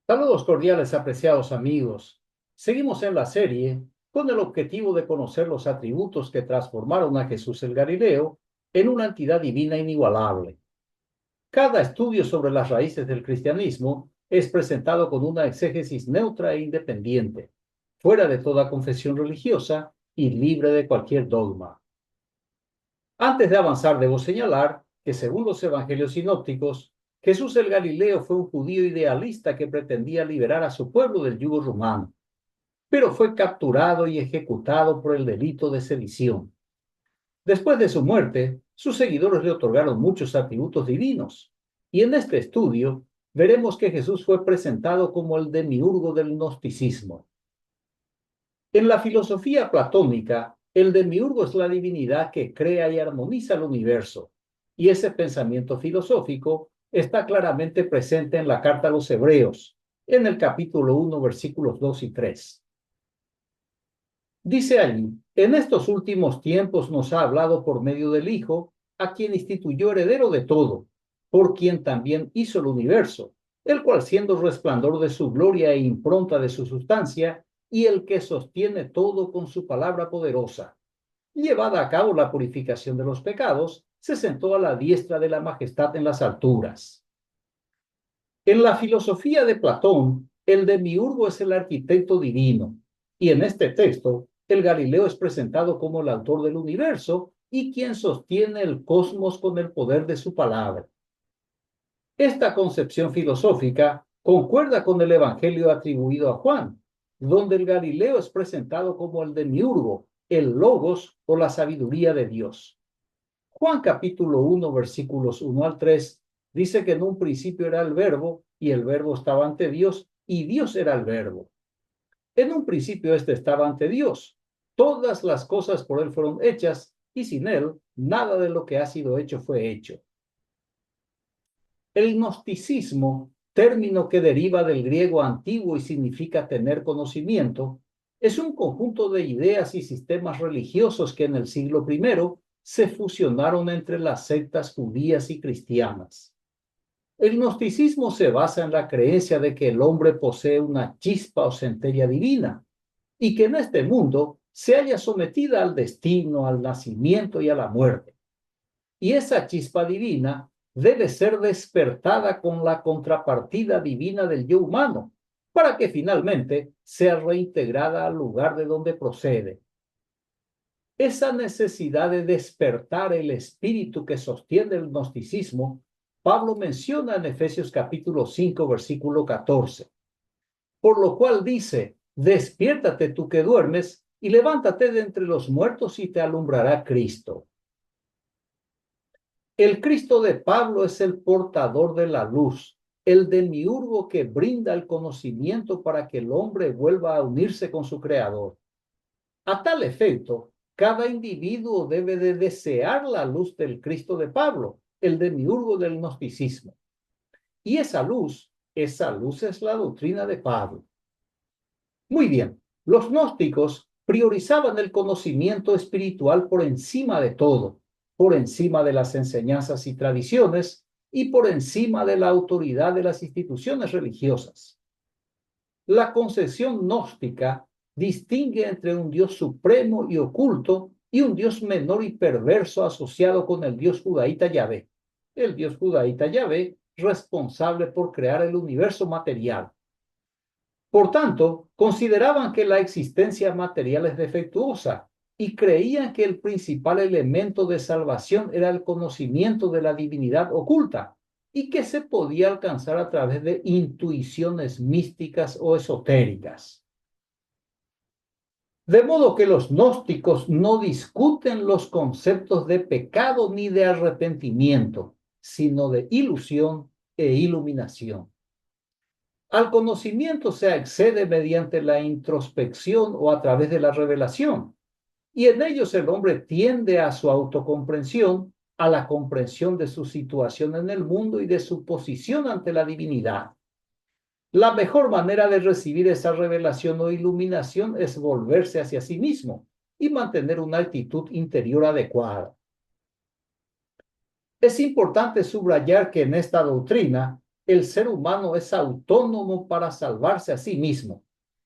Saludos cordiales, apreciados amigos. Seguimos en la serie con el objetivo de conocer los atributos que transformaron a Jesús el Galileo en una entidad divina inigualable. Cada estudio sobre las raíces del cristianismo es presentado con una exégesis neutra e independiente, fuera de toda confesión religiosa y libre de cualquier dogma. Antes de avanzar, debo señalar que, según los evangelios sinópticos, Jesús el Galileo fue un judío idealista que pretendía liberar a su pueblo del yugo romano, pero fue capturado y ejecutado por el delito de sedición. Después de su muerte, sus seguidores le otorgaron muchos atributos divinos, y en este estudio veremos que Jesús fue presentado como el demiurgo del gnosticismo. En la filosofía platónica, el demiurgo es la divinidad que crea y armoniza el universo, y ese pensamiento filosófico está claramente presente en la carta a los Hebreos, en el capítulo 1, versículos 2 y 3. Dice allí: en estos últimos tiempos nos ha hablado por medio del Hijo, a quien instituyó heredero de todo, por quien también hizo el universo, el cual, siendo resplandor de su gloria e impronta de su sustancia, y el que sostiene todo con su palabra poderosa, llevada a cabo la purificación de los pecados, se sentó a la diestra de la majestad en las alturas. En la filosofía de Platón, el demiurgo es el arquitecto divino, y en este texto, el Galileo es presentado como el autor del universo y quien sostiene el cosmos con el poder de su palabra. Esta concepción filosófica concuerda con el Evangelio atribuido a Juan, donde el Galileo es presentado como el demiurgo, el logos o la sabiduría de Dios. Juan capítulo 1, versículos 1 al 3, dice que en un principio era el verbo, y el verbo estaba ante Dios, y Dios era el verbo. En un principio este estaba ante Dios. Todas las cosas por él fueron hechas, y sin él nada de lo que ha sido hecho fue hecho. El gnosticismo, término que deriva del griego antiguo y significa tener conocimiento, es un conjunto de ideas y sistemas religiosos que en el siglo I se fusionaron entre las sectas judías y cristianas. El gnosticismo se basa en la creencia de que el hombre posee una chispa o centella divina y que en este mundo se halla sometida al destino, al nacimiento y a la muerte. Y esa chispa divina debe ser despertada con la contrapartida divina del yo humano, para que finalmente sea reintegrada al lugar de donde procede. Esa necesidad de despertar el espíritu que sostiene el gnosticismo, Pablo menciona en Efesios capítulo 5, versículo 14. Por lo cual dice: despiértate tú que duermes, y levántate de entre los muertos, y te alumbrará Cristo. El Cristo de Pablo es el portador de la luz, el demiurgo que brinda el conocimiento para que el hombre vuelva a unirse con su Creador. A tal efecto, cada individuo debe de desear la luz del Cristo de Pablo, el demiurgo del gnosticismo. Y esa luz es la doctrina de Pablo. Muy bien, los gnósticos priorizaban el conocimiento espiritual por encima de todo, por encima de las enseñanzas y tradiciones y por encima de la autoridad de las instituciones religiosas. La concepción gnóstica distingue entre un Dios supremo y oculto y un Dios menor y perverso asociado con el Dios judaíta Yahvé. El Dios judaíta Yahvé, responsable por crear el universo material. Por tanto, consideraban que la existencia material es defectuosa y creían que el principal elemento de salvación era el conocimiento de la divinidad oculta y que se podía alcanzar a través de intuiciones místicas o esotéricas. De modo que los gnósticos no discuten los conceptos de pecado ni de arrepentimiento, sino de ilusión e iluminación. Al conocimiento se accede mediante la introspección o a través de la revelación, y en ellos el hombre tiende a su autocomprensión, a la comprensión de su situación en el mundo y de su posición ante la divinidad. La mejor manera de recibir esa revelación o iluminación es volverse hacia sí mismo y mantener una actitud interior adecuada. Es importante subrayar que en esta doctrina El ser humano es autónomo para salvarse a sí mismo.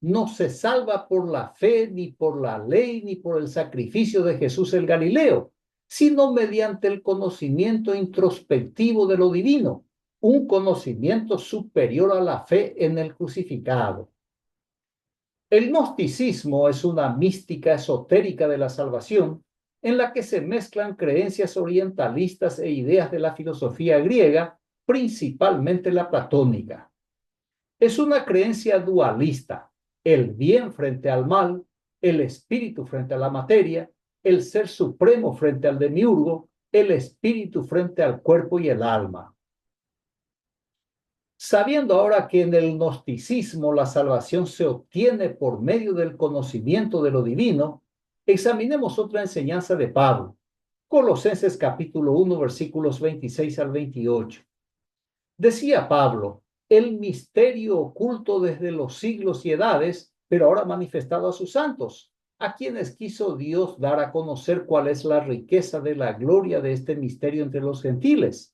No se salva por la fe, ni por la ley, ni por el sacrificio de Jesús el Galileo, sino mediante el conocimiento introspectivo de lo divino, un conocimiento superior a la fe en el crucificado. El gnosticismo es una mística esotérica de la salvación en la que se mezclan creencias orientalistas e ideas de la filosofía griega, principalmente la platónica. Es una creencia dualista, el bien frente al mal, el espíritu frente a la materia, el ser supremo frente al demiurgo, el espíritu frente al cuerpo y el alma. Sabiendo ahora que en el gnosticismo la salvación se obtiene por medio del conocimiento de lo divino, examinemos otra enseñanza de Pablo. Colosenses capítulo 1, versículos 26 al 28. Decía Pablo, el misterio oculto desde los siglos y edades, pero ahora manifestado a sus santos, a quienes quiso Dios dar a conocer cuál es la riqueza de la gloria de este misterio entre los gentiles,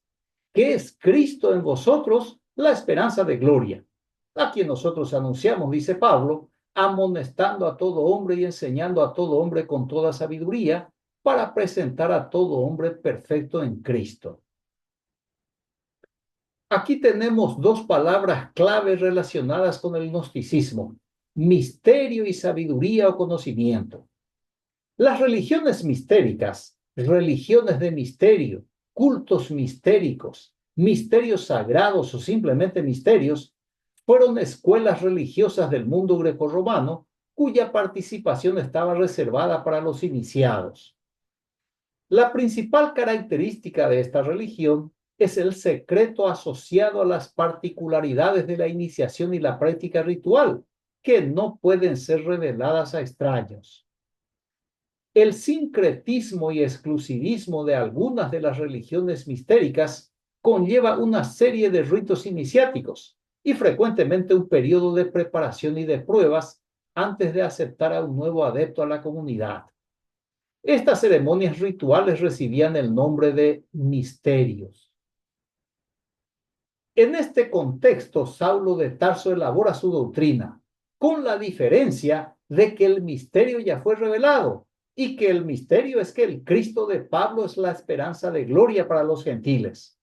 que es Cristo en vosotros, la esperanza de gloria, a quien nosotros anunciamos, dice Pablo, amonestando a todo hombre y enseñando a todo hombre con toda sabiduría, para presentar a todo hombre perfecto en Cristo. Aquí tenemos dos palabras clave relacionadas con el gnosticismo: misterio y sabiduría o conocimiento. Las religiones mistéricas, religiones de misterio, cultos mistéricos, misterios sagrados o simplemente misterios, fueron escuelas religiosas del mundo grecorromano cuya participación estaba reservada para los iniciados. La principal característica de esta religión es el secreto asociado a las particularidades de la iniciación y la práctica ritual, que no pueden ser reveladas a extraños. El sincretismo y exclusivismo de algunas de las religiones mistéricas conlleva una serie de ritos iniciáticos y frecuentemente un periodo de preparación y de pruebas antes de aceptar a un nuevo adepto a la comunidad. Estas ceremonias rituales recibían el nombre de misterios. En este contexto, Saulo de Tarso elabora su doctrina, con la diferencia de que el misterio ya fue revelado y que el misterio es que el Cristo de Pablo es la esperanza de gloria para los gentiles.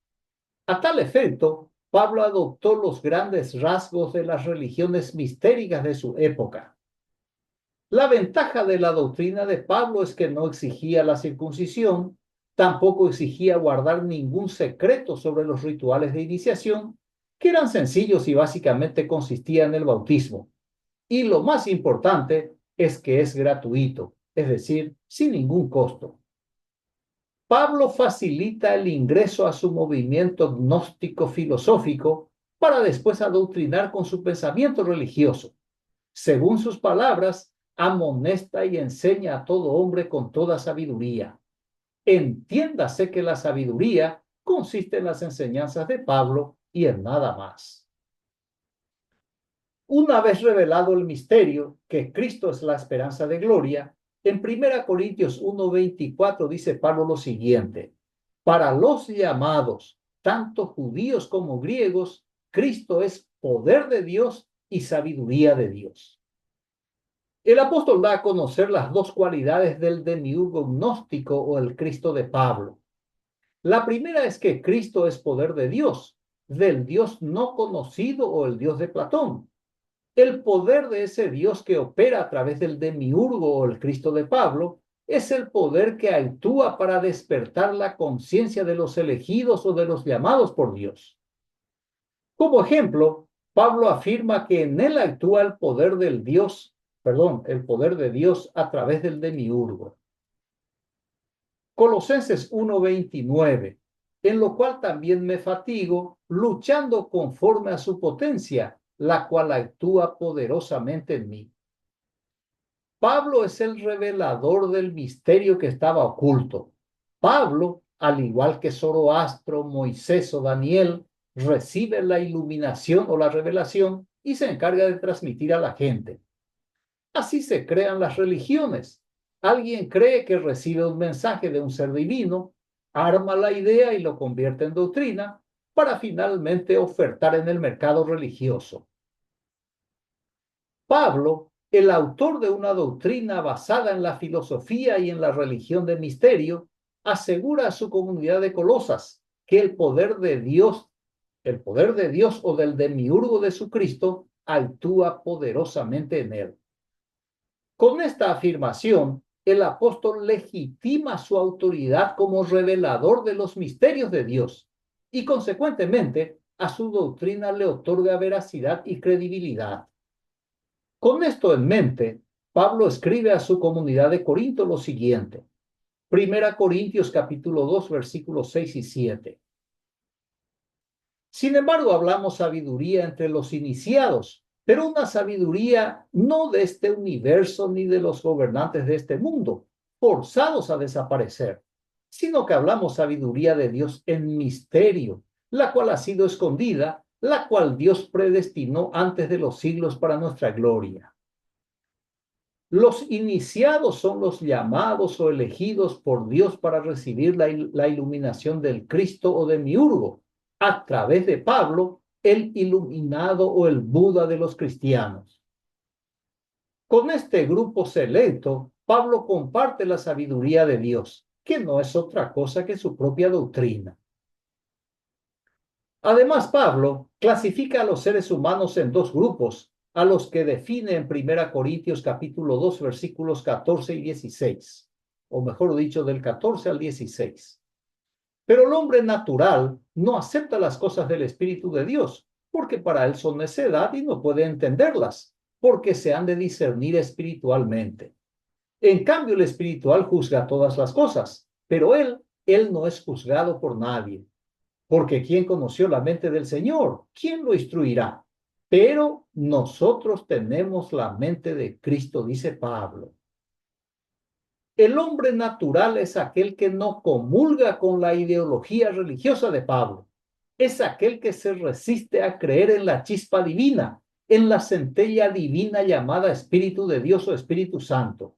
A tal efecto, Pablo adoptó los grandes rasgos de las religiones mistéricas de su época. La ventaja de la doctrina de Pablo es que no exigía la circuncisión, tampoco exigía guardar ningún secreto sobre los rituales de iniciación, que eran sencillos y básicamente consistían en el bautismo. Y lo más importante es que es gratuito, es decir, sin ningún costo. Pablo facilita el ingreso a su movimiento gnóstico filosófico para después adoctrinar con su pensamiento religioso. Según sus palabras, amonesta y enseña a todo hombre con toda sabiduría. Entiéndase que la sabiduría consiste en las enseñanzas de Pablo y en nada más. Una vez revelado el misterio, que Cristo es la esperanza de gloria, en 1 Corintios 1:24 dice Pablo lo siguiente: para los llamados, tanto judíos como griegos, Cristo es poder de Dios y sabiduría de Dios. El apóstol da a conocer las dos cualidades del demiurgo gnóstico o el Cristo de Pablo. La primera es que Cristo es poder de Dios, del Dios no conocido o el Dios de Platón. El poder de ese Dios que opera a través del demiurgo o el Cristo de Pablo es el poder que actúa para despertar la conciencia de los elegidos o de los llamados por Dios. Como ejemplo, Pablo afirma que en él actúa el poder del Dios, el poder de Dios a través del demiurgo. Colosenses 1:29, en lo cual también me fatigo, luchando conforme a su potencia, la cual actúa poderosamente en mí. Pablo es el revelador del misterio que estaba oculto. Pablo, al igual que Zoroastro, Moisés o Daniel, recibe la iluminación o la revelación y se encarga de transmitir a la gente. Así se crean las religiones. Alguien cree que recibe un mensaje de un ser divino, arma la idea y lo convierte en doctrina, para finalmente ofertar en el mercado religioso. Pablo, el autor de una doctrina basada en la filosofía y en la religión de misterio, asegura a su comunidad de Colosas que el poder de Dios o del demiurgo de su Cristo actúa poderosamente en él. Con esta afirmación, el apóstol legitima su autoridad como revelador de los misterios de Dios y, consecuentemente, a su doctrina le otorga veracidad y credibilidad. Con esto en mente, Pablo escribe a su comunidad de Corinto lo siguiente. 1 Corintios capítulo 2, versículos 6 y 7. Sin embargo, hablamos sabiduría entre los iniciados, pero una sabiduría no de este universo ni de los gobernantes de este mundo, forzados a desaparecer, sino que hablamos sabiduría de Dios en misterio, la cual ha sido escondida, la cual Dios predestinó antes de los siglos para nuestra gloria. Los iniciados son los llamados o elegidos por Dios para recibir la iluminación del Cristo o de Miurgo, a través de Pablo, el iluminado o el Buda de los cristianos. Con este grupo selecto, Pablo comparte la sabiduría de Dios, que no es otra cosa que su propia doctrina. Además, Pablo clasifica a los seres humanos en dos grupos, a los que define en 1 Corintios capítulo 2, versículos 14 y 16, o mejor dicho, del 14 al 16. Pero el hombre natural no acepta las cosas del Espíritu de Dios, porque para él son necedad y no puede entenderlas, porque se han de discernir espiritualmente. En cambio, el espiritual juzga todas las cosas, pero él no es juzgado por nadie. Porque ¿quién conoció la mente del Señor? ¿Quién lo instruirá? Pero nosotros tenemos la mente de Cristo, dice Pablo. El hombre natural es aquel que no comulga con la ideología religiosa de Pablo. Es aquel que se resiste a creer en la chispa divina, en la centella divina llamada Espíritu de Dios o Espíritu Santo.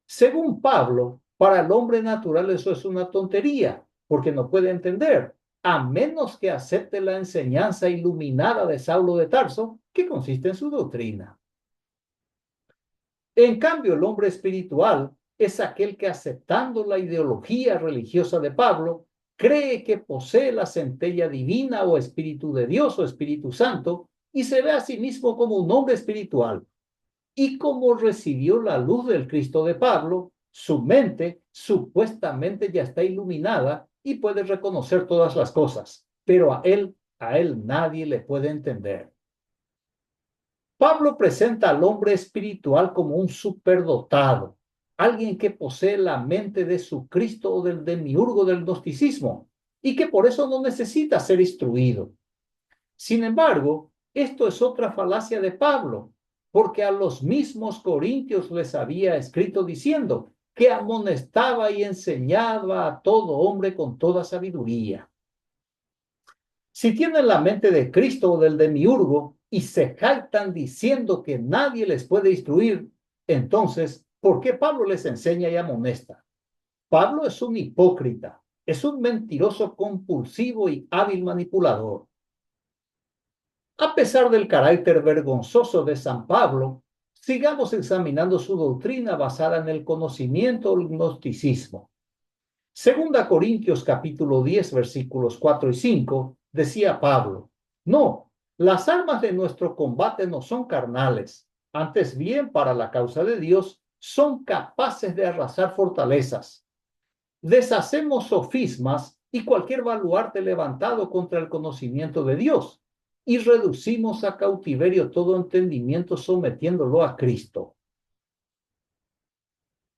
Según Pablo, para el hombre natural eso es una tontería, porque no puede entender, a menos que acepte la enseñanza iluminada de Saulo de Tarso, que consiste en su doctrina. En cambio, el hombre espiritual es aquel que, aceptando la ideología religiosa de Pablo, cree que posee la centella divina o Espíritu de Dios o Espíritu Santo y se ve a sí mismo como un hombre espiritual. Y como recibió la luz del Cristo de Pablo, su mente supuestamente ya está iluminada y puede reconocer todas las cosas, pero a él nadie le puede entender. Pablo presenta al hombre espiritual como un superdotado, alguien que posee la mente de su Cristo o del demiurgo del gnosticismo y que por eso no necesita ser instruido. Sin embargo, esto es otra falacia de Pablo, porque a los mismos corintios les había escrito diciendo que amonestaba y enseñaba a todo hombre con toda sabiduría. Si tienen la mente de Cristo o del demiurgo y se jactan diciendo que nadie les puede instruir, entonces, ¿por qué Pablo les enseña y amonesta? Pablo es un hipócrita, es un mentiroso compulsivo y hábil manipulador. A pesar del carácter vergonzoso de San Pablo, sigamos examinando su doctrina basada en el conocimiento del gnosticismo. Segunda Corintios capítulo 10, versículos 4 y 5, decía Pablo, no, las armas de nuestro combate no son carnales, antes bien para la causa de Dios son capaces de arrasar fortalezas. Deshacemos sofismas y cualquier baluarte levantado contra el conocimiento de Dios y reducimos a cautiverio todo entendimiento sometiéndolo a Cristo.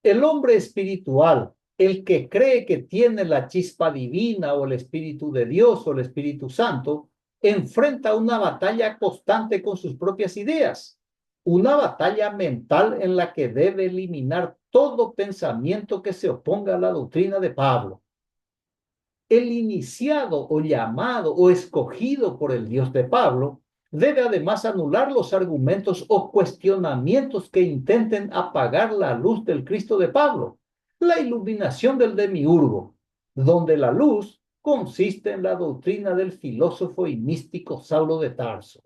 El hombre espiritual, el que cree que tiene la chispa divina o el Espíritu de Dios o el Espíritu Santo, enfrenta una batalla constante con sus propias ideas, una batalla mental en la que debe eliminar todo pensamiento que se oponga a la doctrina de Pablo. El iniciado o llamado o escogido por el Dios de Pablo debe además anular los argumentos o cuestionamientos que intenten apagar la luz del Cristo de Pablo, la iluminación del demiurgo, donde la luz consiste en la doctrina del filósofo y místico Saulo de Tarso.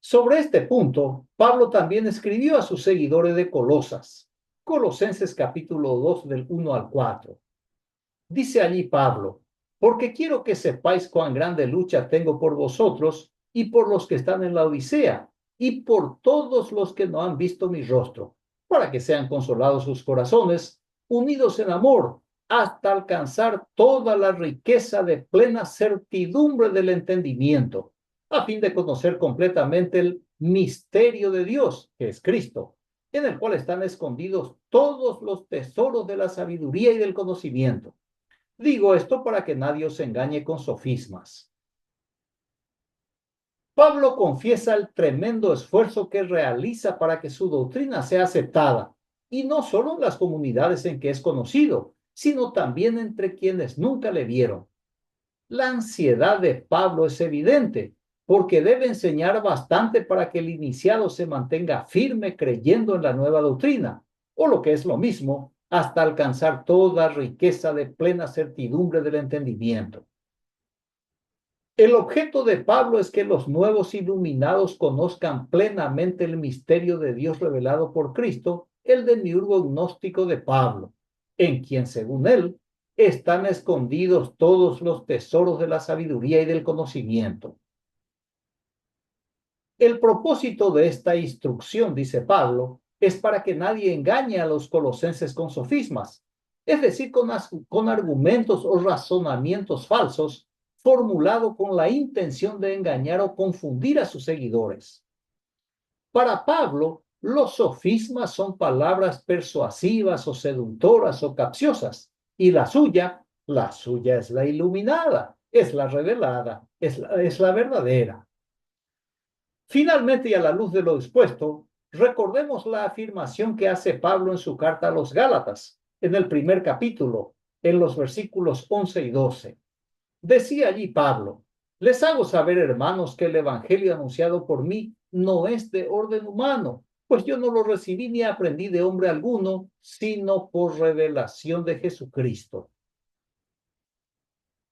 Sobre este punto, Pablo también escribió a sus seguidores de Colosas, Colosenses capítulo 2 del 1 al 4. Dice allí Pablo, porque quiero que sepáis cuán grande lucha tengo por vosotros y por los que están en la Odisea y por todos los que no han visto mi rostro, para que sean consolados sus corazones, unidos en amor, hasta alcanzar toda la riqueza de plena certidumbre del entendimiento, a fin de conocer completamente el misterio de Dios, que es Cristo, en el cual están escondidos todos los tesoros de la sabiduría y del conocimiento. Digo esto para que nadie os engañe con sofismas. Pablo confiesa el tremendo esfuerzo que realiza para que su doctrina sea aceptada, y no solo en las comunidades en que es conocido, sino también entre quienes nunca le vieron. La ansiedad de Pablo es evidente, porque debe enseñar bastante para que el iniciado se mantenga firme creyendo en la nueva doctrina, o lo que es lo mismo, hasta alcanzar toda riqueza de plena certidumbre del entendimiento. El objeto de Pablo es que los nuevos iluminados conozcan plenamente el misterio de Dios revelado por Cristo, el demiurgo gnóstico de Pablo, en quien, según él, están escondidos todos los tesoros de la sabiduría y del conocimiento. El propósito de esta instrucción, dice Pablo, es para que nadie engañe a los colosenses con sofismas, es decir, con argumentos o razonamientos falsos, formulado con la intención de engañar o confundir a sus seguidores. Para Pablo, los sofismas son palabras persuasivas o seductoras o capciosas, y la suya es la iluminada, es la revelada, es la verdadera. Finalmente, y a la luz de lo expuesto, recordemos la afirmación que hace Pablo en su carta a los Gálatas, en el primer capítulo, en los versículos 11 y 12. Decía allí Pablo, les hago saber, hermanos, que el evangelio anunciado por mí no es de orden humano, pues yo no lo recibí ni aprendí de hombre alguno, sino por revelación de Jesucristo.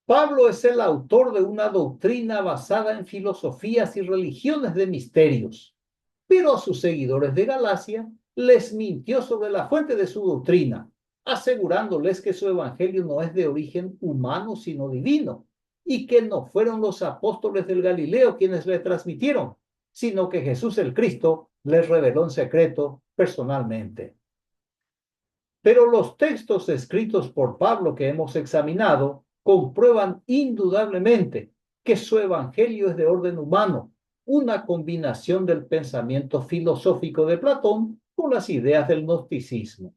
Pablo es el autor de una doctrina basada en filosofías y religiones de misterios, pero a sus seguidores de Galacia les mintió sobre la fuente de su doctrina, asegurándoles que su evangelio no es de origen humano, sino divino, y que no fueron los apóstoles del Galileo quienes le transmitieron, sino que Jesús el Cristo les reveló en secreto personalmente. Pero los textos escritos por Pablo que hemos examinado comprueban indudablemente que su evangelio es de orden humano, una combinación del pensamiento filosófico de Platón con las ideas del gnosticismo.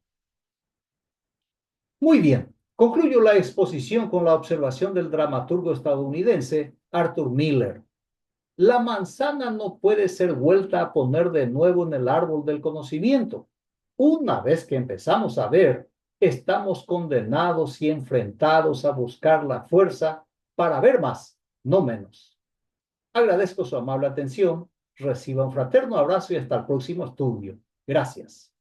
Muy bien, concluyo la exposición con la observación del dramaturgo estadounidense Arthur Miller. La manzana no puede ser vuelta a poner de nuevo en el árbol del conocimiento. Una vez que empezamos a ver, estamos condenados y enfrentados a buscar la fuerza para ver más, no menos. Agradezco su amable atención. Reciba un fraterno abrazo y hasta el próximo estudio. Gracias.